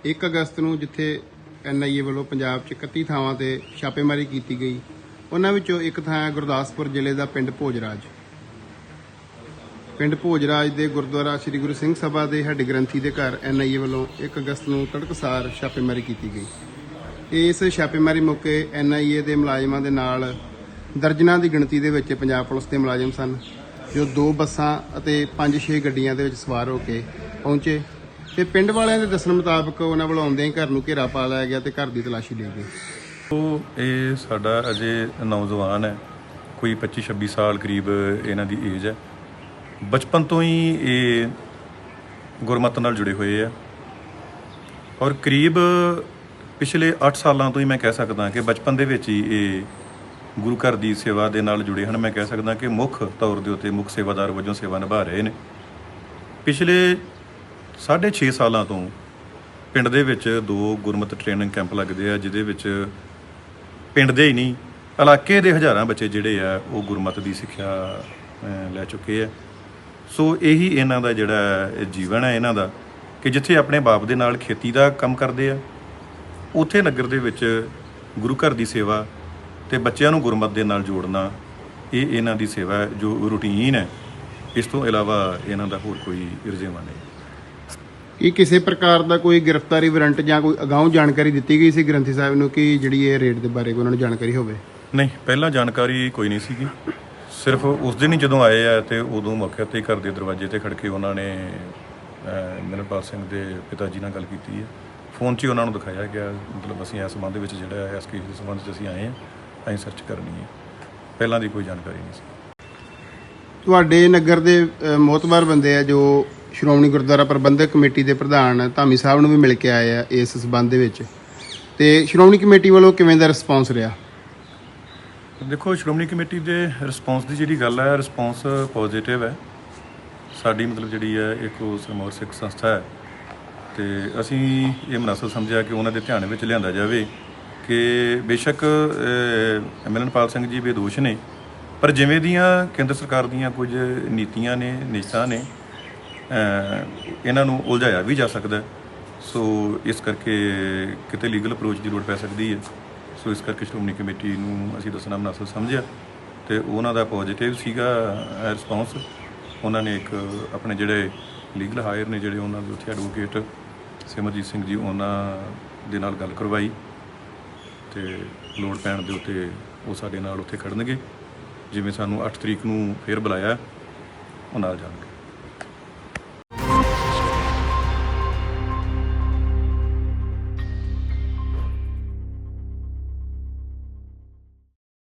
1 ਅਗਸਤ ਨੂੰ ਜਿੱਥੇ NIA ਵੱਲੋਂ ਪੰਜਾਬ 'ਚ 31 ਥਾਵਾਂ ਤੇ ਛਾਪੇਮਾਰੀ ਕੀਤੀ ਗਈ, ਉਹਨਾਂ ਵਿੱਚੋਂ ਇੱਕ ਥਾਂ ਹੈ ਗੁਰਦਾਸਪੁਰ ਜ਼ਿਲ੍ਹੇ ਦਾ ਪਿੰਡ ਭੋਜਰਾਜ। ਪਿੰਡ ਭੋਜਰਾਜ ਦੇ ਗੁਰਦੁਆਰਾ ਸ੍ਰੀ ਗੁਰੂ ਸਿੰਘ ਸਭਾ ਦੇ ਹੈੱਡ ਗ੍ਰੰਥੀ ਦੇ ਘਰ NIA ਵੱਲੋਂ 1 ਅਗਸਤ ਨੂੰ ਤੜਕਸਾਰ ਛਾਪੇਮਾਰੀ ਕੀਤੀ ਗਈ। ਇਸ ਛਾਪੇਮਾਰੀ ਮੌਕੇ NIA ਦੇ ਮੁਲਾਜ਼ਮਾਂ ਦੇ ਨਾਲ ਦਰਜਨਾਂ ਦੀ ਗਿਣਤੀ ਦੇ ਵਿੱਚ ਪੰਜਾਬ ਪੁਲਿਸ ਦੇ ਮੁਲਾਜ਼ਮ ਸਨ, ਜੋ 2 ਬੱਸਾਂ ਅਤੇ 5-6 ਗੱਡੀਆਂ ਦੇ ਵਿੱਚ ਸਵਾਰ ਹੋ ਕੇ ਪਹੁੰਚੇ ਤੇ ਪਿੰਡ ਵਾਲਿਆਂ ਦੇ ਦੱਸਣ ਮੁਤਾਬਕ ਉਹਨਾਂ ਵੱਲੋਂ ਆਉਂਦਿਆਂ ਹੀ ਘਰ ਨੂੰ ਘੇਰਾ ਪਾ ਲਿਆ ਗਿਆ ਤੇ ਘਰ ਦੀ ਤਲਾਸ਼ੀ ਲਈ ਗਈ। ਇਹ ਸਾਡਾ ਅਜੇ ਨੌਜਵਾਨ ਹੈ, ਕੋਈ 25-26 ਸਾਲ ਕਰੀਬ ਇਹਨਾਂ ਦੀ ਏਜ ਹੈ। ਬਚਪਨ ਤੋਂ ਹੀ ਇਹ ਗੁਰਮਤ ਨਾਲ ਜੁੜੇ ਹੋਏ ਆ ਔਰ ਕਰੀਬ ਪਿਛਲੇ 8 ਸਾਲਾਂ ਤੋਂ ਹੀ ਮੈਂ ਕਹਿ ਸਕਦਾ ਕਿ ਬਚਪਨ ਦੇ ਵਿੱਚ ਹੀ ਇਹ ਗੁਰੂ ਘਰ ਦੀ ਸੇਵਾ ਦੇ ਨਾਲ ਜੁੜੇ ਹਨ। ਮੈਂ ਕਹਿ ਸਕਦਾ ਕਿ ਮੁੱਖ ਤੌਰ ਦੇ ਉੱਤੇ ਮੁੱਖ ਸੇਵਾਦਾਰ ਵਜੋਂ ਸੇਵਾ ਨਿਭਾ ਰਹੇ ਨੇ। ਪਿਛਲੇ 6.5 ਸਾਲਾਂ ਤੋਂ ਪਿੰਡ ਦੇ ਵਿੱਚ 2 ਗੁਰਮਤ ਟ੍ਰੇਨਿੰਗ ਕੈਂਪ ਲੱਗਦੇ ਆ, ਜਿਹਦੇ ਵਿੱਚ ਪਿੰਡ ਦੇ ਹੀ ਨਹੀਂ ਇਲਾਕੇ ਦੇ ਹਜ਼ਾਰਾਂ ਬੱਚੇ ਜਿਹੜੇ ਆ ਉਹ ਗੁਰਮਤ ਦੀ ਸਿੱਖਿਆ ਲੈ ਚੁੱਕੇ ਆ। ਸੋ ਇਹੀ ਇਹਨਾਂ ਦਾ ਜਿਹੜਾ ਜੀਵਨ ਹੈ ਇਹਨਾਂ ਦਾ, ਕਿ ਜਿੱਥੇ ਆਪਣੇ ਬਾਪ ਦੇ ਨਾਲ ਖੇਤੀ ਦਾ ਕੰਮ ਕਰਦੇ ਆ, ਉੱਥੇ ਨਗਰ ਦੇ ਵਿੱਚ ਗੁਰੂ ਘਰ ਦੀ ਸੇਵਾ ਤੇ ਬੱਚਿਆਂ ਨੂੰ ਗੁਰਮਤ ਦੇ ਨਾਲ ਜੋੜਨਾ, ਇਹ ਇਹਨਾਂ ਦੀ ਸੇਵਾ ਹੈ ਜੋ ਰੂਟੀਨ ਹੈ। ਇਸ ਤੋਂ ਇਲਾਵਾ ਇਹਨਾਂ ਦਾ ਹੋਰ ਕੋਈ ਰੁਝੇਵਾਂ ਨਹੀਂ। ਕੀ ਕਿਸੇ ਪ੍ਰਕਾਰ ਦਾ ਕੋਈ ਗ੍ਰਿਫਤਾਰੀ ਵਾਰੰਟ ਜਾਂ ਕੋਈ ਅਗਾਊਂ ਜਾਣਕਾਰੀ ਦਿੱਤੀ ਗਈ ਸੀ ਗ੍ਰੰਥੀ ਸਾਹਿਬ ਨੂੰ ਕਿ ਜਿਹੜੀ ਇਹ ਰੇਡ ਦੇ ਬਾਰੇ ਉਹਨਾਂ ਨੂੰ ਜਾਣਕਾਰੀ ਹੋਵੇ? ਨਹੀਂ, ਪਹਿਲਾਂ ਜਾਣਕਾਰੀ ਕੋਈ ਨਹੀਂ ਸੀਗੀ। ਸਿਰਫ ਉਸ ਦਿਨ ਹੀ ਜਦੋਂ ਆਏ ਆ ਤੇ ਉਦੋਂ ਮੌਕੇ 'ਤੇ ਘਰ ਦੇ ਦਰਵਾਜ਼ੇ 'ਤੇ ਖੜ੍ਹ ਕੇ ਉਹਨਾਂ ਨੇ ਮਿਲਨਪਾਲ ਸਿੰਘ ਦੇ ਪਿਤਾ ਜੀ ਨਾਲ ਗੱਲ ਕੀਤੀ ਹੈ। ਫੋਨ 'ਚ ਹੀ ਉਹਨਾਂ ਨੂੰ ਦਿਖਾਇਆ ਗਿਆ, ਮਤਲਬ ਅਸੀਂ ਇਸ ਸੰਬੰਧ ਵਿੱਚ ਜਿਹੜਾ ਇਸ ਕੇਸ ਦੇ ਸੰਬੰਧ 'ਚ ਅਸੀਂ ਆਏ ਹਾਂ, ਅਸੀਂ ਸਰਚ ਕਰਨੀ ਹੈ। ਪਹਿਲਾਂ ਦੀ ਕੋਈ ਜਾਣਕਾਰੀ ਨਹੀਂ ਸੀ। ਤੁਹਾਡੇ ਨਗਰ ਦੇ ਮੋਹਤਬਰ ਬੰਦੇ ਆ ਜੋ ਸ਼੍ਰੋਮਣੀ ਗੁਰਦੁਆਰਾ ਪ੍ਰਬੰਧਕ ਕਮੇਟੀ ਦੇ ਪ੍ਰਧਾਨ ਧਾਮੀ ਸਾਹਿਬ ਨੂੰ ਵੀ ਮਿਲ ਕੇ ਆਏ ਆ ਇਸ ਸਬੰਧ ਦੇ ਵਿੱਚ, ਤੇ ਸ਼੍ਰੋਮਣੀ ਕਮੇਟੀ ਵੱਲੋਂ ਕਿਵੇਂ ਦਾ ਰਿਸਪੌਂਸ ਰਿਹਾ? ਦੇਖੋ, ਸ਼੍ਰੋਮਣੀ ਕਮੇਟੀ ਦੇ ਰਿਸਪੌਂਸ ਦੀ ਜਿਹੜੀ ਗੱਲ ਹੈ, ਰਿਸਪੌਂਸ ਪੋਜ਼ੀਟਿਵ ਹੈ। ਸਾਡੀ ਮਤਲਬ ਜਿਹੜੀ ਹੈ ਇੱਕ ਸਿਰਮੌਰ ਸਿੱਖ ਸੰਸਥਾ ਹੈ ਤੇ ਅਸੀਂ ਇਹ ਮੁਨਾਸਬ ਸਮਝਿਆ ਕਿ ਉਹਨਾਂ ਦੇ ਧਿਆਨ ਵਿੱਚ ਲਿਆਂਦਾ ਜਾਵੇ ਕਿ ਬੇਸ਼ੱਕ ਮਿਲਨਪਾਲ ਸਿੰਘ ਜੀ ਬੇਦੋਸ਼ ਨੇ, ਪਰ ਜਿਵੇਂ ਦੀਆਂ ਕੇਂਦਰ ਸਰਕਾਰ ਦੀਆਂ ਕੁਝ ਨੀਤੀਆਂ ਨੇ, ਨਿਸ਼ਚਾਂ ਨੇ, ਇਹਨਾਂ ਨੂੰ ਉਲਝਾਇਆ ਵੀ ਜਾ ਸਕਦਾ। ਸੋ ਇਸ ਕਰਕੇ ਕਿਤੇ ਲੀਗਲ ਅਪਰੋਚ ਦੀ ਲੋੜ ਪੈ ਸਕਦੀ ਹੈ। ਸੋ ਇਸ ਕਰਕੇ ਸ਼੍ਰੋਮਣੀ ਕਮੇਟੀ ਨੂੰ ਅਸੀਂ ਦੱਸਣਾ ਮੁਨਾਸਬ ਸਮਝਿਆ ਤੇ ਉਹਨਾਂ ਦਾ ਪੋਜ਼ੀਟਿਵ ਸੀਗਾ ਰਿਸਪੌਂਸ। ਉਹਨਾਂ ਨੇ ਇੱਕ ਆਪਣੇ ਜਿਹੜੇ ਲੀਗਲ ਹਾਇਰ ਨੇ, ਜਿਹੜੇ ਉਹਨਾਂ ਦੇ ਉੱਥੇ ਐਡਵੋਕੇਟ ਸਿਮਰਜੀਤ ਸਿੰਘ ਜੀ, ਉਹਨਾਂ ਦੇ ਨਾਲ ਗੱਲ ਕਰਵਾਈ ਤੇ ਲੋੜ ਪੈਣ ਦੇ ਉੱਤੇ ਉਹ ਸਾਡੇ ਨਾਲ ਉੱਥੇ ਖੜਨਗੇ। ਜਿਵੇਂ ਸਾਨੂੰ 8 ਤਰੀਕ ਨੂੰ ਫੇਰ ਬੁਲਾਇਆ, ਉਹ ਨਾਲ ਜਾਣਗੇ।